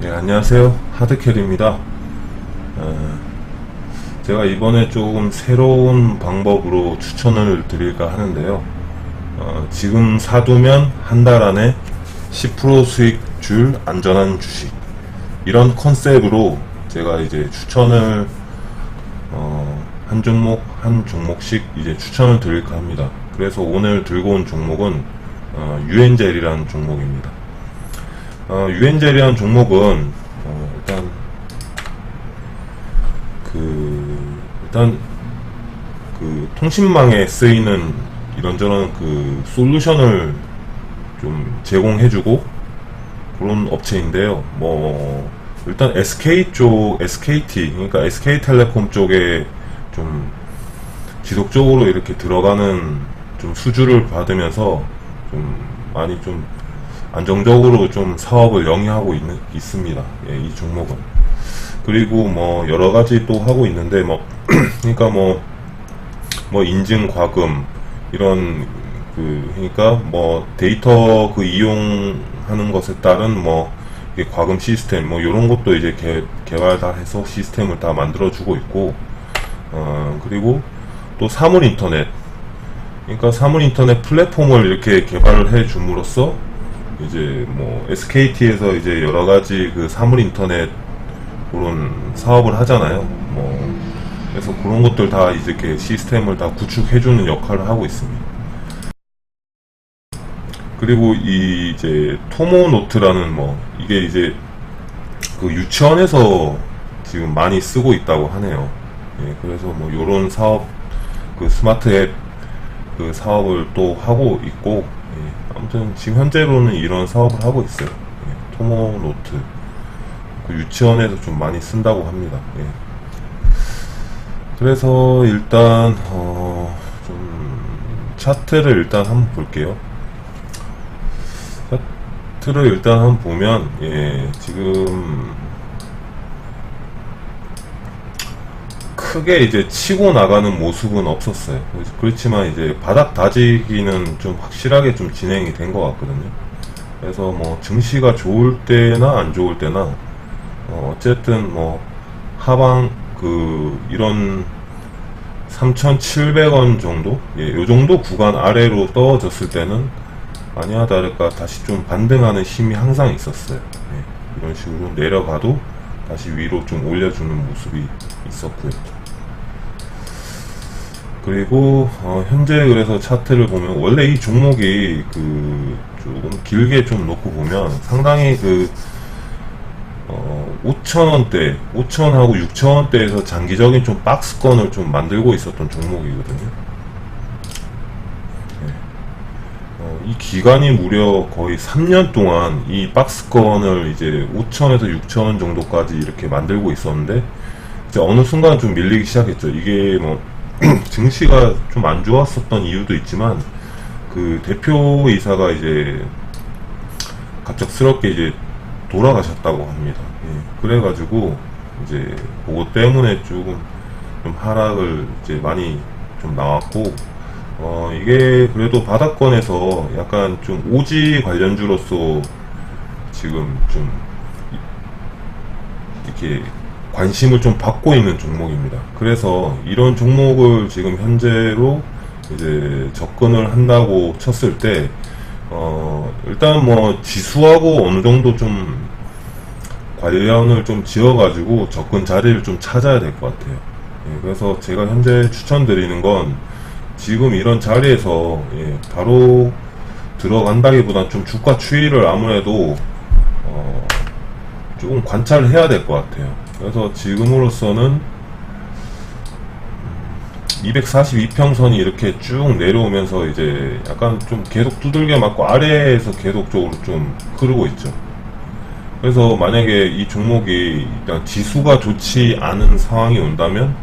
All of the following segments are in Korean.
네, 안녕하세요. 하드캐리입니다. 제가 이번에 조금 새로운 방법으로 추천을 드릴까 하는데요. 지금 사두면 한 달 안에 10% 수익 줄 안전한 주식. 이런 컨셉으로 제가 이제 추천을, 한 종목씩 이제 추천을 드릴까 합니다. 그래서 오늘 들고 온 종목은, 유엔젤이라는 종목입니다. 유엔젤이라는 종목은 일단 그 통신망에 쓰이는 이런저런 그 솔루션을 좀 제공해주고 그런 업체인데요. 뭐 일단 SKT 그러니까 SK텔레콤 쪽에 좀 지속적으로 이렇게 들어가는 좀 수주를 받으면서 좀 많이 좀 안정적으로 좀 사업을 영위하고 있습니다. 예, 이 종목은. 그리고 뭐 여러가지 또 하고 있는데 그러니까 인증 과금 이런 그러니까 데이터 그 이용하는 것에 따른 이게 과금 시스템 요런 것도 이제 개발 다 해서 시스템을 다 만들어주고 있고, 그리고 또 사물 인터넷, 그러니까 사물 인터넷 플랫폼을 이렇게 개발을 해 줌으로써 이제 SKT에서 이제 여러가지 그 사물 인터넷 그런 사업을 하잖아요. 그래서 그런 것들 다 이제 이렇게 시스템을 다 구축해주는 역할을 하고 있습니다. 그리고 이 이제 토모노트라는 이게 이제 그 유치원에서 지금 많이 쓰고 있다고 하네요. 예, 그래서 요런 사업, 그 스마트 앱 그 사업을 또 하고 있고, 예, 아무튼 지금 현재로는 이런 사업을 하고 있어요. 예, 토모노트 그 유치원에서 좀 많이 쓴다고 합니다. 예. 그래서 일단 좀 차트를 일단 한번 볼게요. 차트를 일단 한번 보면, 예, 지금 크게 이제 치고 나가는 모습은 없었어요. 그렇지만 이제 바닥 다지기는 좀 확실하게 좀 진행이 된 것 같거든요. 그래서 증시가 좋을 때나 안 좋을 때나 어쨌든 하방 이런 3,700원 정도, 예, 요 정도 구간 아래로 떨어졌을 때는 아니야 다를까 다시 좀 반등하는 힘이 항상 있었어요. 예, 이런 식으로 내려가도 다시 위로 좀 올려주는 모습이 있었고요. 그리고 현재 그래서 차트를 보면 원래 이 종목이 조금 길게 좀 놓고 보면 상당히 5,000원대, 5,000하고 6,000원대에서 장기적인 좀 박스권을 좀 만들고 있었던 종목이거든요. 네. 이 기간이 무려 거의 3년 동안 이 박스권을 이제 5,000에서 6,000원 정도까지 이렇게 만들고 있었는데, 이제 어느 순간 좀 밀리기 시작했죠. 이게 증시가 좀 안 좋았었던 이유도 있지만, 그 대표이사가 이제 갑작스럽게 이제 돌아가셨다고 합니다. 예, 그래가지고 이제 그것 때문에 조금 좀 하락을 이제 많이 좀 나왔고, 이게 그래도 바닥권에서 약간 좀 오지 관련주로서 지금 좀 이렇게 관심을 좀 받고 있는 종목입니다. 그래서 이런 종목을 지금 현재로 이제 접근을 한다고 쳤을 때, 일단 지수하고 어느 정도 좀 관련을 좀 지어가지고 접근 자리를 좀 찾아야 될 것 같아요. 예, 그래서 제가 현재 추천드리는 건 지금 이런 자리에서, 예, 바로 들어간다기보단 좀 주가 추이를 아무래도 조금 관찰을 해야 될 것 같아요. 그래서 지금으로서는 242평선이 이렇게 쭉 내려오면서 이제 약간 좀 계속 두들겨 맞고 아래에서 계속적으로 좀 흐르고 있죠. 그래서 만약에 이 종목이 일단 지수가 좋지 않은 상황이 온다면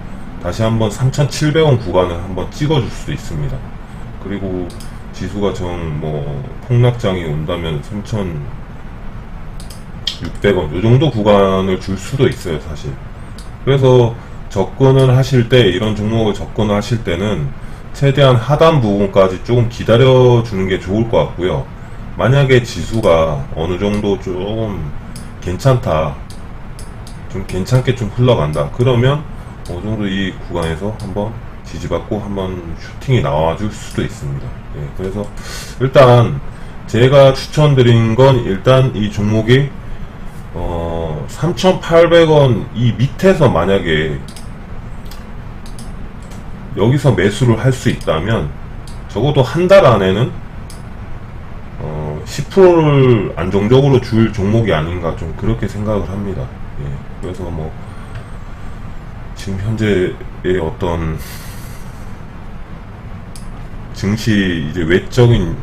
다시 한번 3,700원 구간을 한번 찍어줄 수도 있습니다. 그리고 지수가 폭락장이 온다면 3,600원 요 정도 구간을 줄 수도 있어요, 사실. 그래서 접근을 하실 때, 이런 종목을 접근을 하실 때는 최대한 하단 부분까지 조금 기다려 주는 게 좋을 것 같고요. 만약에 지수가 어느 정도 조금 괜찮다, 좀 괜찮게 좀 흘러간다, 그러면 어느 정도 이 구간에서 한번 지지받고 한번 슈팅이 나와줄 수도 있습니다. 예, 그래서 일단 제가 추천드린 건 일단 이 종목이 3,800원 이 밑에서 만약에 여기서 매수를 할 수 있다면 적어도 한 달 안에는 10%를 안정적으로 줄 종목이 아닌가 좀 그렇게 생각을 합니다. 예, 그래서 뭐 지금 현재의 어떤 증시 이제 외적인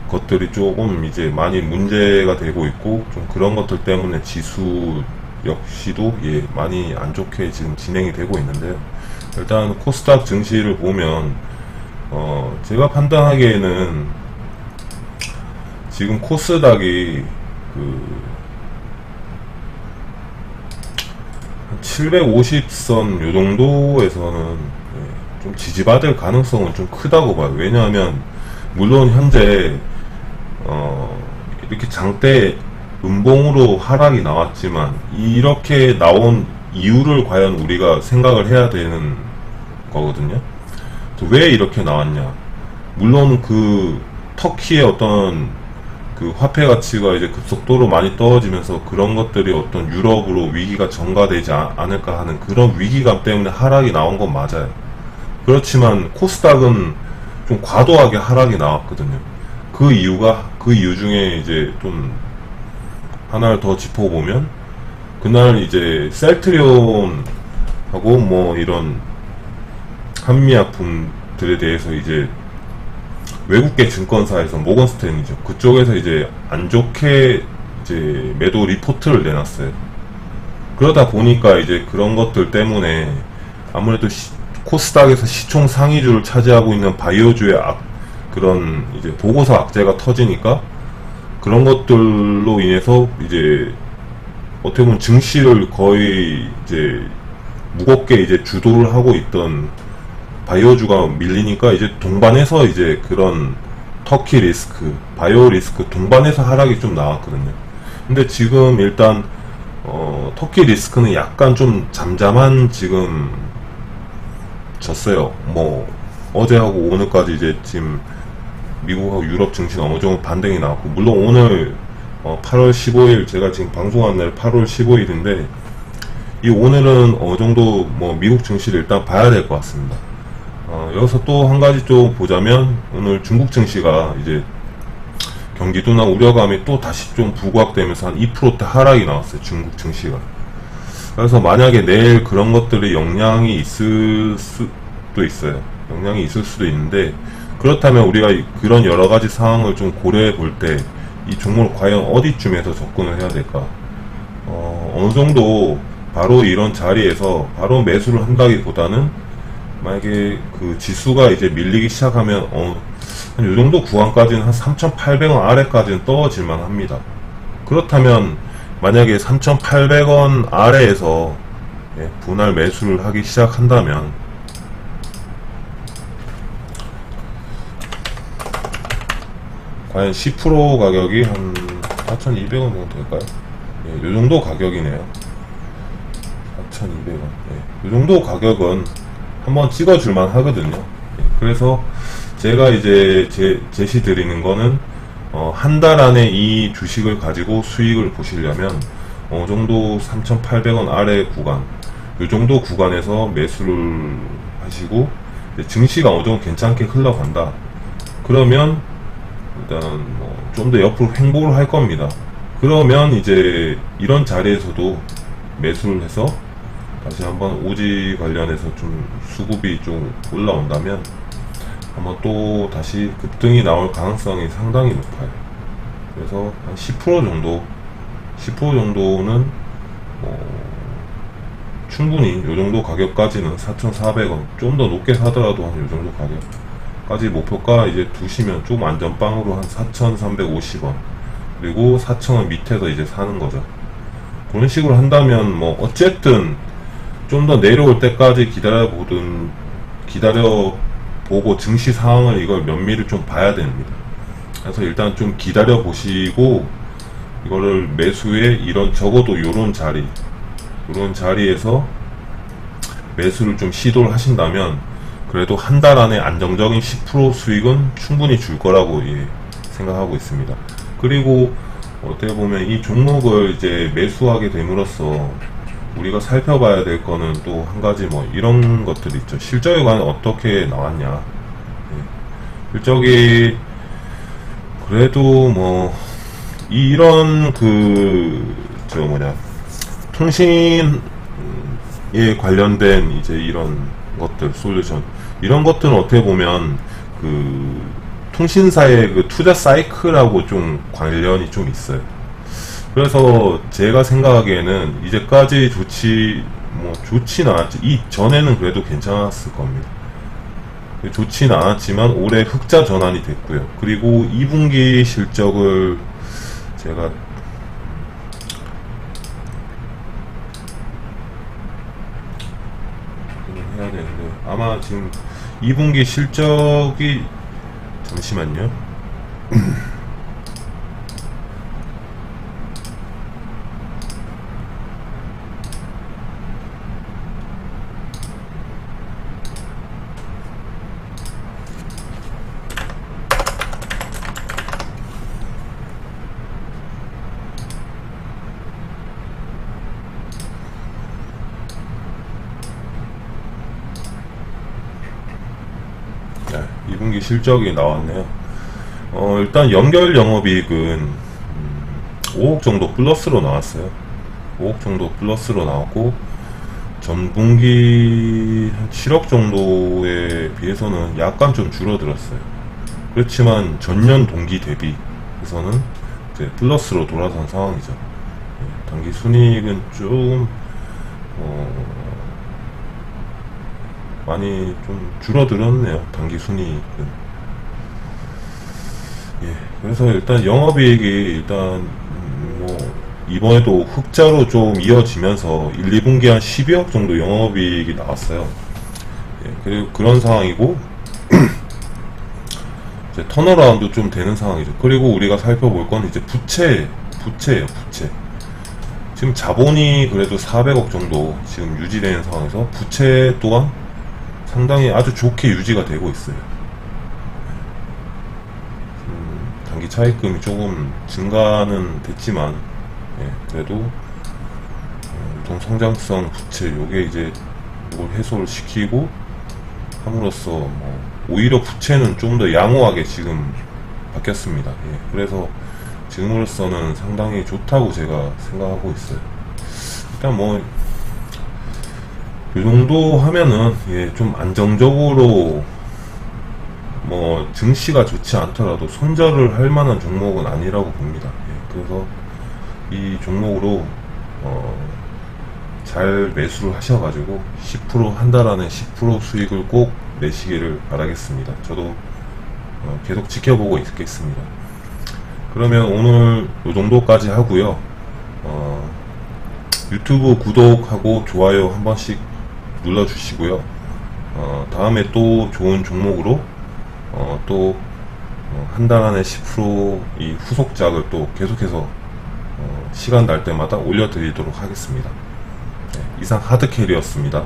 것들이 조금 이제 많이 문제가 되고 있고 좀 그런 것들 때문에 지수 역시도 예 많이 안 좋게 지금 진행이 되고 있는데요. 일단 코스닥 증시를 보면 제가 판단하기에는 지금 코스닥이 그 750선 요 정도에서는 예, 좀 지지받을 가능성은 좀 크다고 봐요. 왜냐하면 물론 현재 이렇게 장대 음봉으로 하락이 나왔지만 이렇게 나온 이유를 과연 우리가 생각을 해야 되는 거거든요. 왜 이렇게 나왔냐? 물론 그 터키의 어떤 그 화폐 가치가 이제 급속도로 많이 떨어지면서 그런 것들이 어떤 유럽으로 위기가 전가되지 않을까 하는 그런 위기감 때문에 하락이 나온 건 맞아요. 그렇지만 코스닥은 좀 과도하게 하락이 나왔거든요. 그 이유 중에 이제 좀 하나를 더 짚어보면 그날 이제 셀트리온하고 뭐 이런 한미약품들에 대해서 이제 외국계 증권사에서 모건 스탠리죠. 그쪽에서 이제 안 좋게 이제 매도 리포트를 내놨어요. 그러다 보니까 이제 그런 것들 때문에 아무래도 코스닥에서 시총 상위주를 차지하고 있는 바이오주의 그런 이제 보고서 악재가 터지니까 그런 것들로 인해서 이제 어떻게 보면 증시를 거의 이제 무겁게 이제 주도를 하고 있던 바이오주가 밀리니까 이제 동반해서 이제 그런 터키 리스크, 바이오 리스크 동반해서 하락이 좀 나왔거든요. 근데 지금 일단 터키 리스크는 약간 좀 잠잠한 지금 졌어요. 뭐 어제하고 오늘까지 이제 지금 미국하고 유럽 증시는 어느 정도 반등이 나왔고, 물론 오늘 8월 15일 제가 지금 방송한 날 8월 15일인데 이 오늘은 어느 정도 뭐 미국 증시를 일단 봐야 될 것 같습니다. 여기서 또 한 가지 좀 보자면 오늘 중국 증시가 이제 경기 둔화 우려감이 또 다시 좀 부각되면서 한 2%대 하락이 나왔어요. 중국 증시가. 그래서 만약에 내일 그런 것들이 영향이 있을 수도 있어요. 영향이 있을 수도 있는데, 그렇다면 우리가 그런 여러 가지 상황을 좀 고려해 볼 때 이 종목을 과연 어디쯤에서 접근을 해야 될까? 어느 정도 바로 이런 자리에서 바로 매수를 한다기보다는 만약에 그 지수가 이제 밀리기 시작하면 한 요 정도 구간까지는 한 3,800원 아래까지는 떨어질만 합니다. 그렇다면 만약에 3,800원 아래에서 분할 매수를 하기 시작한다면 과연 10% 가격이 한 4,200원 정도 될까요? 요 정도 가격이네요. 4,200원. 요 정도 가격은 한번 찍어줄만 하거든요. 그래서 제가 이제 제시 드리는 거는 한 달 안에 이 주식을 가지고 수익을 보시려면 어느 정도 3,800원 아래 구간, 요 정도 구간에서 매수를 하시고 증시가 어느 정도 괜찮게 흘러간다. 그러면 일단 뭐 좀 더 옆으로 횡보를 할 겁니다. 그러면 이제 이런 자리에서도 매수를 해서 다시 한번 오지 관련해서 좀 수급이 좀 올라온다면 한번 또 다시 급등이 나올 가능성이 상당히 높아요. 그래서 한 10% 정도, 10% 정도는 충분히 요 정도 가격까지는 4,400원, 좀 더 높게 사더라도 한 요 정도 가격까지 목표가 이제 두시면 좀 안전빵으로 한 4,350원, 그리고 4,000원 밑에서 이제 사는 거죠. 그런 식으로 한다면 뭐 어쨌든 좀 더 내려올 때까지 기다려보고 증시 상황을 이걸 면밀히 좀 봐야 됩니다. 그래서 일단 좀 기다려 보시고 이거를 매수에 이런 적어도 요런 자리에서 매수를 좀 시도를 하신다면 그래도 한 달 안에 안정적인 10% 수익은 충분히 줄 거라고 생각하고 있습니다. 그리고 어떻게 보면 이 종목을 이제 매수하게 됨으로써 우리가 살펴봐야 될 거는 또 한 가지 뭐 이런 것들이 있죠. 실적이 과연 어떻게 나왔냐. 실적이 그래도 뭐 이런 통신에 관련된 이제 이런 것들 솔루션 이런 것들은 어떻게 보면 그 통신사의 그 투자 사이클하고 좀 관련이 좀 있어요. 그래서 제가 생각하기에는 이제까지 좋진 않았지. 이 전에는 그래도 괜찮았을 겁니다. 좋진 않았지만 올해 흑자 전환이 됐고요. 그리고 2분기 실적을 제가 해야 되는데 아마 지금 2분기 실적이 잠시만요. 네, 2분기 실적이 나왔네요. 일단 연결 영업이익은 5억 정도 플러스로 나왔어요. 5억 정도 플러스로 나왔고 전분기 한 7억 정도에 비해서는 약간 좀 줄어들었어요. 그렇지만 전년 동기 대비해서는 이제 플러스로 돌아선 상황이죠. 단기 순이익은 좀 많이 좀 줄어들었네요. 단기 순이익은. 그래서 일단 영업이익이 일단 뭐 이번에도 흑자로 좀 이어지면서 1, 2분기 한 12억 정도 영업이익이 나왔어요. 그리고 그런 상황이고 이제 턴어라운드 좀 되는 상황이죠. 그리고 우리가 살펴볼 건 이제 부채예요. 부채. 지금 자본이 그래도 400억 정도 지금 유지되는 상황에서 부채 또한 상당히 아주 좋게 유지가 되고 있어요. 단기 차입금이 조금 증가는 됐지만 그래도 유통 성장성 부채 요게 이제 이걸 해소를 시키고 함으로써 오히려 부채는 좀 더 양호하게 지금 바뀌었습니다. 그래서 지금으로서는 상당히 좋다고 제가 생각하고 있어요. 일단 뭐 이 정도 하면은 좀 안정적으로 뭐 증시가 좋지 않더라도 손절을 할 만한 종목은 아니라고 봅니다. 그래서 이 종목으로 잘 매수를 하셔가지고 10% 한 달 안에 10% 수익을 꼭 내시기를 바라겠습니다. 저도 계속 지켜보고 있겠습니다. 그러면 오늘 이 정도까지 하고요. 유튜브 구독하고 좋아요 한 번씩 눌러주시고요. 다음에 또 좋은 종목으로 또 한 달 안에 10%이 후속작을 또 계속해서 시간 날 때마다 올려드리도록 하겠습니다. 이상 하드캐리였습니다.